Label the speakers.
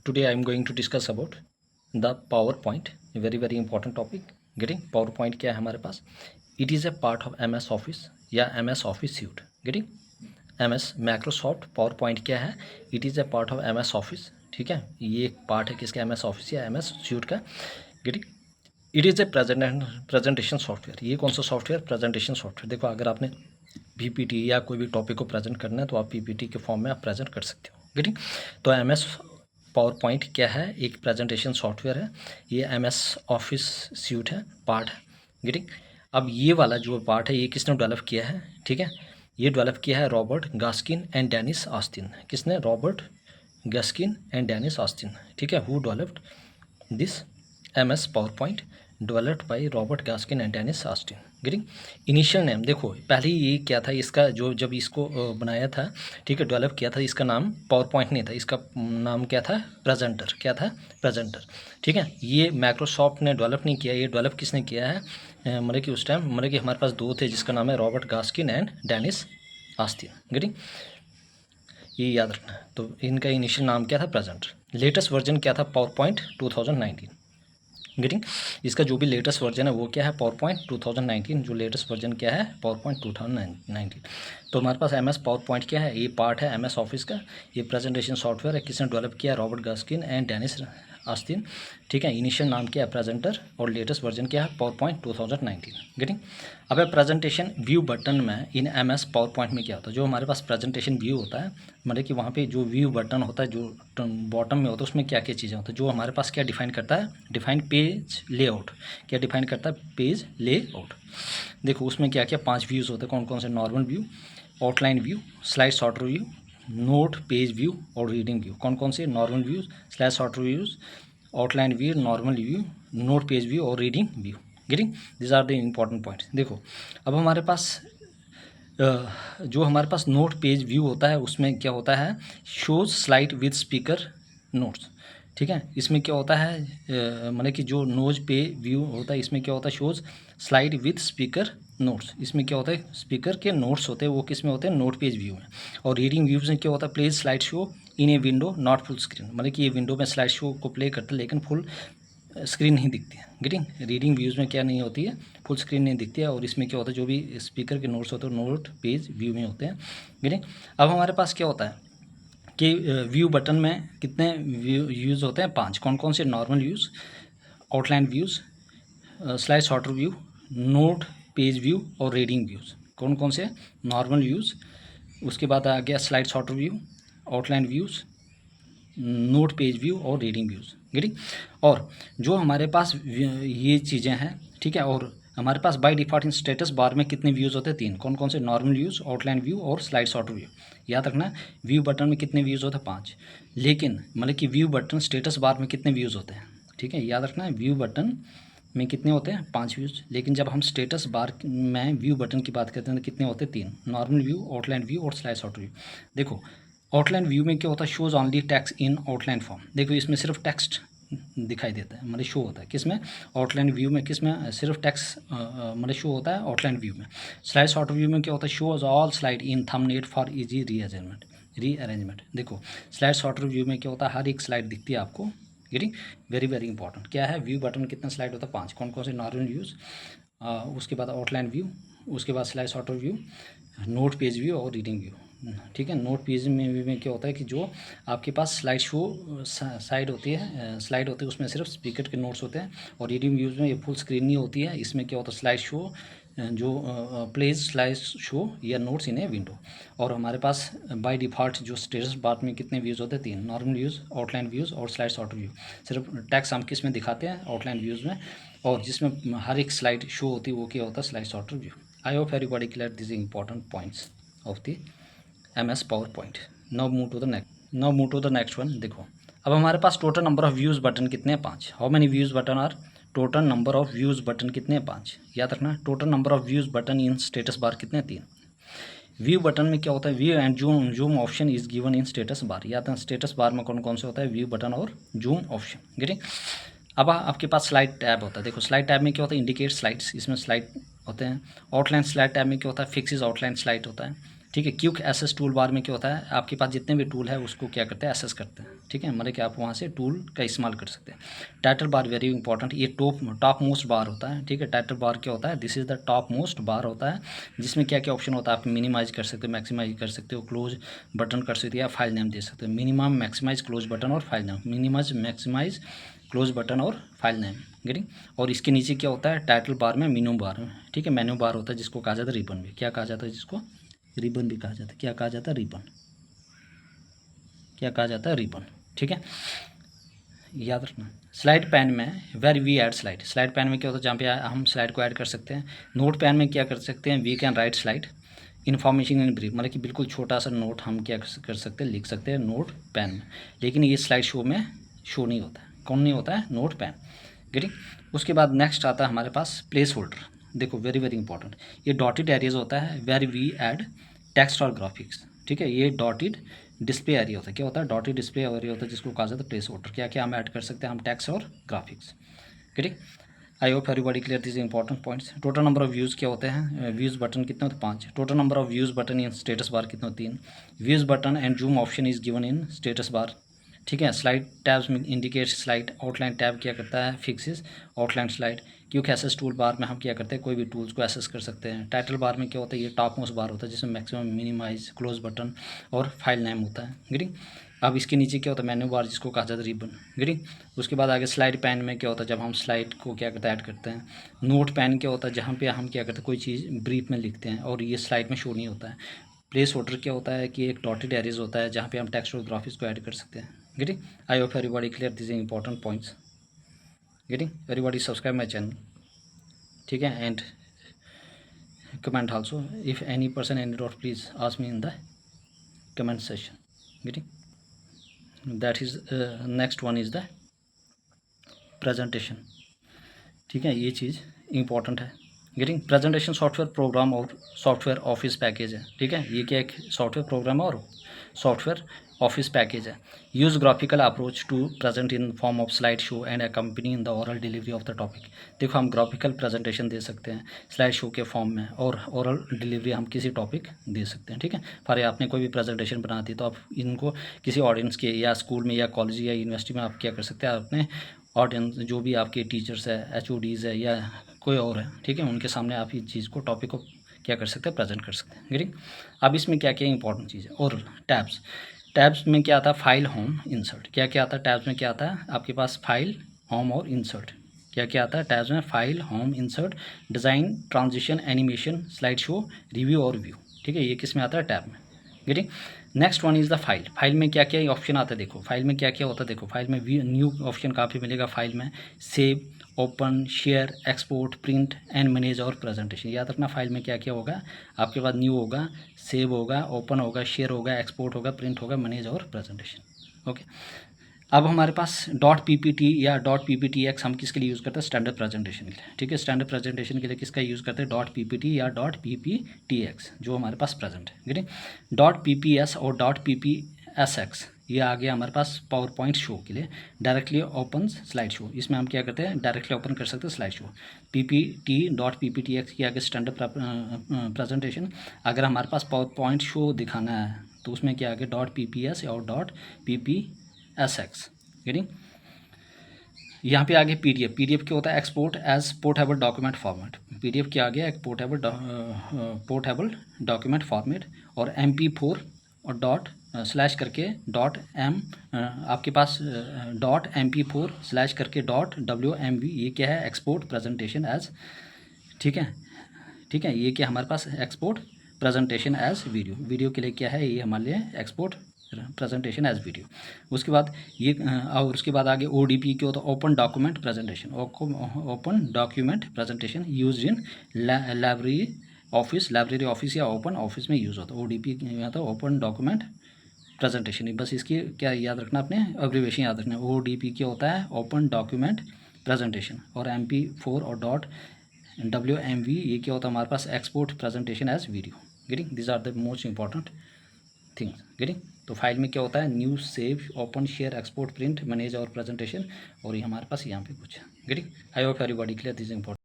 Speaker 1: Today I am going to discuss about the PowerPoint, a very important topic. Getting PowerPoint क्या है हमारे पास? It is a part of MS Office या MS Office Suite. Getting MS Microsoft PowerPoint क्या है? It is a part of MS Office. ठीक है, ये एक पार्ट है किसका? MS Office या MS Suite का. Getting it is a presentation software. ये कौन सा सॉफ्टवेयर? Presentation software. देखो, अगर आपने PPT या कोई भी टॉपिक को प्रेजेंट करना है तो आप PPT के फॉर्म में आप प्रेजेंट कर सकते हो. गेटिंग तो MS पावरपॉइंट क्या है? एक प्रेजेंटेशन सॉफ्टवेयर है. ये MS ऑफिस सूट है, पार्ट है. गेटिंग अब ये वाला जो पार्ट है ये किसने डेवलप किया है? ठीक है, ये डेवलप किया है Robert Gaskin and Dennis Austin. किसने? Robert Gaskin and Dennis Austin. ठीक है, who developed this MS PowerPoint developed by Robert Gaskin and Dennis Austin. Getting initial name देखो, पहले ये क्या था इसका, जो जब इसको बनाया था, ठीक है, डेवलप किया था, इसका नाम पावरपॉइंट नहीं था, इसका नाम क्या था? प्रेजेंटर. क्या था? प्रेजेंटर. ठीक है, ये माइक्रोसॉफ्ट ने डेवलप नहीं किया, ये डेवलप किसने किया है? मतलब कि उस टाइम मतलब कि हमारे पास दो थे जिसका नाम है Robert Gaskin and Dennis Austin. Getting ये याद रखना है. तो इनका इनिशियल नाम क्या था? प्रेजेंटर. लेटेस्ट वर्जन क्या था? पावरपॉइंट 2019. गेटिंग इसका जो भी लेटेस्ट वर्जन है वो क्या है? पावरपॉइंट 2019. जो लेटेस्ट वर्जन क्या है? पावरपॉइंट 2019. तो हमारे पास MS पावरपॉइंट क्या है? ये पार्ट है MS ऑफिस का. ये प्रेजेंटेशन सॉफ्टवेयर है. किसने डेवलप किया? Robert Gaskin and Dennis Austin. ठीक है, इनिशियल नाम क्या है? प्रेजेंटर. और लेटेस्ट वर्जन क्या है? पावरपॉइंट 2019. गेटिंग अब प्रेजेंटेशन व्यू बटन में इन MS पावरपॉइंट में क्या होता है? जो हमारे पास प्रेजेंटेशन व्यू होता है, मतलब कि वहाँ पे जो व्यू बटन होता है, जो बॉटम में होता है, उसमें क्या क्या चीज़ें होती है? जो हमारे पास क्या डिफाइन करता है? Define page layout. क्या डिफाइन करता है? Page layout. देखो उसमें क्या क्या 5 व्यूज़ होते हैं. कौन कौन से? Normal view, outline view, slide sorter view, note page view और रीडिंग व्यू. कौन कौन से? Normal views, slide sorter views, outline view, normal view, note page view और reading view. Getting this are the important points. देखो अब हमारे पास जो हमारे पास नोट पेज व्यू होता है उसमें क्या होता है? Shows slide with speaker notes. ठीक है, इसमें क्या होता है? मतलब कि जो नोज पे व्यू होता है इसमें क्या होता है? Shows slide with speaker notes. इसमें क्या होता है? स्पीकर के नोट्स होते हैं, वो किस में होते हैं? नोट पेज व्यू में. और रीडिंग व्यूज में क्या होता है? Plays slide show in a window not full screen. मतलब कि ये विंडो में स्लाइड शो को प्ले करता है लेकिन फुल स्क्रीन नहीं दिखती है. गेटिंग रीडिंग व्यूज़ में क्या नहीं होती है? फुल स्क्रीन नहीं दिखती है. और इसमें क्या होता है? जो भी स्पीकर के नोट्स होते हैं नोट पेज व्यू में होते हैं. गेटिंग अब हमारे पास क्या होता है कि व्यू बटन में कितने व्यू यूज़ होते हैं? 5. कौन कौन से? Normal views, outline views, slide sorter view, note page view और रीडिंग व्यूज़. कौन कौन से? नॉर्मल व्यूज़, उसके बाद आ गया slide sorter view, outline views, note page view और रीडिंग व्यूज़. गेटिंग और जो हमारे पास ये चीज़ें हैं, ठीक है, और हमारे पास by default in status bar में कितने व्यूज़ होते हैं? 3. कौन कौन से? नॉर्मल व्यूज़, आउटलाइन व्यू और स्लाइड सॉर्टर व्यू. याद रखना व्यू बटन में कितने व्यूज़ होते हैं? 5. लेकिन मतलब कि व्यू बटन स्टेटस बार में कितने व्यूज़ होते हैं? ठीक है, याद रखना व्यू बटन में कितने होते हैं? 5 व्यूज़. लेकिन जब हम स्टेटस बार में व्यू बटन की बात करते हैं तो कितने होते हैं? 3. नॉर्मल व्यू, आउटलाइन व्यू और स्लाइड सॉर्टर व्यू. देखो आउटलाइन व्यू में क्या होता है? Shows only text in outline form. देखो इसमें सिर्फ टेक्स्ट दिखाई देता है, मतलब शो होता है. किस में? आउटलाइन व्यू में. किस में? सिर्फ टेक्स्ट मतलब शो होता है आउटलाइन व्यू में. स्लाइड सॉर्टर व्यू में क्या होता है? Shows all slide in thumbnail for easy rearrangement. देखो स्लाइड सॉर्टर व्यू में क्या होता है? हर एक स्लाइड दिखती है आपको. Getting very important. क्या है? व्यू बटन कितना स्लाइड होता है? 5. कौन कौन से? नॉर्मल व्यूज़, उसके बाद आउटलाइन व्यू, उसके बाद slide sorter view, note page view और रीडिंग व्यू. ठीक है, नोट पेज में क्या होता है कि जो आपके पास स्लाइड शो साइड होती है, स्लाइड होती है, उसमें सिर्फ स्पीकर के नोट्स होते हैं. और रीडिंग व्यूज़ में ये फुल स्क्रीन नहीं होती है. इसमें क्या होता है? स्लाइड शो जो प्लेज स्लाइड शो या नोट्स इन ए विंडो. और हमारे पास बाय डिफ़ॉल्ट जो स्टेटस बार में कितने व्यूज़ होते हैं? 3. नॉर्मल व्यूज़, आउटलाइन व्यूज़ और स्लाइड सॉर्टर व्यू. सिर्फ टेक्स्ट हम किस में दिखाते हैं? आउटलाइन व्यूज़ में. और जिसमें हर एक स्लाइड शो होती है वो क्या होता है? Slide sorter view. I hope everybody clear this important points of the MS PowerPoint. Now move to the next one. देखो अब हमारे पास total number of views button कितने हैं? 5. How many views button are? Total number of views button कितने हैं? 5. याद रखना total number of views button in status bar कितने? 3. व्यू बटन में क्या होता है? View and zoom option is given in status बार. याद है स्टेटस बार में कौन कौन से होता है? व्यू बटन और जूम ऑप्शन. गेटिंग अब आपके पास स्लाइड टैब होता है. देखो स्लाइड टैब में क्या होता है? Indicate slides. इसमें स्लाइड होते हैं. आउटलाइन स्लाइड टैब में क्या होता है? फिक्सिस आउटलाइन स्लाइड होता है. ठीक है। क्विक एसेस टूल बार में क्या होता है, आपके पास जितने भी टूल है उसको क्या करते हैं, एसेस करते हैं। ठीक है, मतलब कि आप वहाँ से टूल का इस्तेमाल कर सकते हैं। टाइटल बार वेरी इंपॉर्टेंट, ये टॉप मोस्ट बार होता है। ठीक है, टाइटल बार क्या होता है, this is the top most bar होता है, जिसमें क्या क्या ऑप्शन होता है, आप मिनिमाइज कर सकते हो, मैक्सिमाइज कर सकते हो, क्लोज बटन कर सकते हो, या फाइल नेम दे सकते हो। मिनिमम, मैक्सिमाइज, क्लोज बटन और file name, minimize, maximize, close button और फाइल नेम, गेटिंग। और इसके नीचे क्या होता है, टाइटल बार में मेनू बार में, ठीक है, मेनू बार होता है, जिसको कहा जाता है रिबन भी। क्या कहा जाता है, जिसको रिबन भी कहा जाता है। क्या कहा जाता है, रिबन। क्या कहा जाता है, रिबन। ठीक है, याद रखना। स्लाइड पैन में where we add slide, slide pane में क्या होता है, जहाँ पे हम स्लाइड को ऐड कर सकते हैं। नोट पैन में क्या कर सकते हैं, we can write slide information in brief, मतलब कि बिल्कुल छोटा सा नोट हम क्या कर सकते हैं, लिख सकते हैं नोट पैन में। लेकिन ये स्लाइड शो में शो नहीं होता है। कौन नहीं होता है, नोट पैन, गेटिंग। उसके बाद नेक्स्ट आता है हमारे पास प्लेस होल्डर। देखो वेरी वेरी इंपॉर्टेंट, ये डॉटेड एरियाज होता है वेर वी ऐड टेक्स्ट और ग्राफिक्स। ठीक है, ये डॉटेड डिस्प्ले एरिया होता है। क्या होता है, डॉटेड डिस्प्ले एरिया होता है, जिसको कहा जाता है प्लेस होल्डर। क्या क्या हम ऐड कर सकते हैं, हम टेक्स्ट और ग्राफिक्स, ठीक। आई hope everybody clear this important points. Total number of views क्या होते हैं, व्यूज़ बटन कितने होते हैं, 5। Total number of views button in status bar कितने होते हैं, 3। Views button and zoom option is given in status बार। ठीक है, स्लाइड टैब्स में इंडिकेट स्लाइड, आउटलाइन टैब क्या करता है, फिक्सेस आउटलाइन स्लाइड। क्योंकि एसेस टूल बार में हम क्या करते हैं, कोई भी टूल्स को एसेस कर सकते हैं। टाइटल बार में क्या होता है, ये टॉप मोस्ट बार होता है, जिसमें मैक्सिमम, मिनिमाइज, क्लोज बटन और फाइल नेम होता है, ग्रीन। अब इसके नीचे क्या होता है, मेन्यू बार, जिसको कहा जाता है रिबन, ग्रीन। उसके बाद आगे स्लाइड पैन में क्या होता है, जब हम स्लाइड को क्या करते हैं, ऐड करते हैं। नोट पैन क्या होता है, जहाँ पे हम क्या करते हैं, कोई चीज़ ब्रीफ में लिखते हैं और ये स्लाइड में शो नहीं होता है। प्लेस होल्डर क्या होता है, कि एक डॉटेड एरियाज होता है, जहाँ पे हम टेक्स्ट और ग्राफिक्स को ऐड कर सकते हैं, getting. I hope everybody clear this important points, getting. Everybody subscribe my channel, ठीक है, and comment also if any person any doubt please ask me in the comment session, getting. That is next one is the presentation. ठीक है, ये चीज़ important है, getting. Presentation software program और software office package है। ठीक है, ये क्या एक सॉफ्टवेयर प्रोग्राम और सॉफ्टवेयर ऑफिस पैकेज है। Use graphical approach to present in form of slide show and accompany in the oral delivery of the topic. देखो हम ग्राफिकल प्रेजेंटेशन दे सकते हैं स्लाइड शो के फॉर्म में, और ओरल डिलीवरी हम किसी टॉपिक दे सकते हैं। ठीक है, फॉर आपने कोई भी प्रेजेंटेशन बना दी, तो आप इनको किसी ऑडियंस के, या स्कूल में, या कॉलेज, या यूनिवर्सिटी में आप क्या कर सकते हैं, अपने ऑडियंस, जो भी आपके टीचर्स है, HODs है, या कोई और है, ठीक है, उनके सामने आप इस चीज़ को, टॉपिक को क्या कर सकते हैं, प्रेजेंट कर सकते हैं, गेटिंग। अब इसमें क्या क्या इंपॉर्टेंट चीज़ है, और टैब्स। टैब्स में क्या आता है, फाइल, होम, इंसर्ट। क्या क्या आता है टैब्स में, क्या आता है आपके पास, फाइल, होम और इंसर्ट। क्या क्या आता है टैब्स में, file, home, insert, design, transition, animation, slide show, review और व्यू। ठीक है, ये किस में आता है, टैब में, getting. Next one is the file. File में क्या क्या ऑप्शन आता है, देखो फाइल में क्या क्या होता है, देखो फाइल में न्यू ऑप्शन काफ़ी मिलेगा। फाइल में save, open, share, export, print and manage और प्रेजेंटेशन। याद रखना, फाइल में क्या क्या होगा आपके पास, न्यू होगा, सेव होगा, ओपन होगा, शेयर होगा, एक्सपोर्ट होगा, प्रिंट होगा, मैनेज और प्रेजेंटेशन। ओके, अब हमारे पास .ppt या .pptx हम किसके लिए यूज़ करते हैं, स्टैंडर्ड प्रेजेंटेशन के लिए। ठीक है, स्टैंडर्ड प्रेजेंटेशन के लिए किसका यूज़ करते हैं, .ppt या .pptx, जो हमारे पास प्रेजेंट है, ठीक है। .pps और .ppsx ये आ गया हमारे पास पावर पॉइंट शो के लिए। डायरेक्टली ओपन स्लाइड शो, इसमें हम क्या करते हैं, डायरेक्टली ओपन कर सकते हैं स्लाइड शो। .pptx की आगे स्टैंडर्ड प्रेजेंटेशन। अगर हमारे पास पावर पॉइंट शो दिखाना है, तो उसमें क्या आगे .pps और .ppsx, गेटिंग। यहाँ पे आगे पीडीएफ। पीडीएफ क्या होता है, export as portable document format. PDF क्या आ गया, एक पोर्टेबल डॉक्यूमेंट फॉर्मेट। और MP4 और डॉट स्लैश करके .m आपके पास .MP4 स्लैश करके .wmv, ये क्या है, एक्सपोर्ट प्रेजेंटेशन एज। ठीक है, ठीक है, ये क्या हमारे पास, export presentation as video. Video के लिए क्या है, ये हमारे लिए एक्सपोर्ट प्रेजेंटेशन एज वीडियो। उसके बाद ये और उसके बाद आगे ODP क्या होता है, open document presentation. Open document presentation use in library office या ओपन ऑफिस में यूज़ होता है। ODP होता है ओपन डॉक्यूमेंट प्रेजेंटेशन। बस इसकी क्या याद रखना, अपने एब्रीविएशन याद रखना। ODP क्या होता है, ओपन डॉक्यूमेंट प्रेजेंटेशन। और MP4 और .wmv ये क्या होता है हमारे पास, export presentation as video, getting. This are the most important things, getting. तो फाइल में क्या होता है, new, save, open, share, export, print, manage और प्रेजेंटेशन। और ये हमारे पास यहाँ पे कुछ है, getting. I hope everybody clear this important.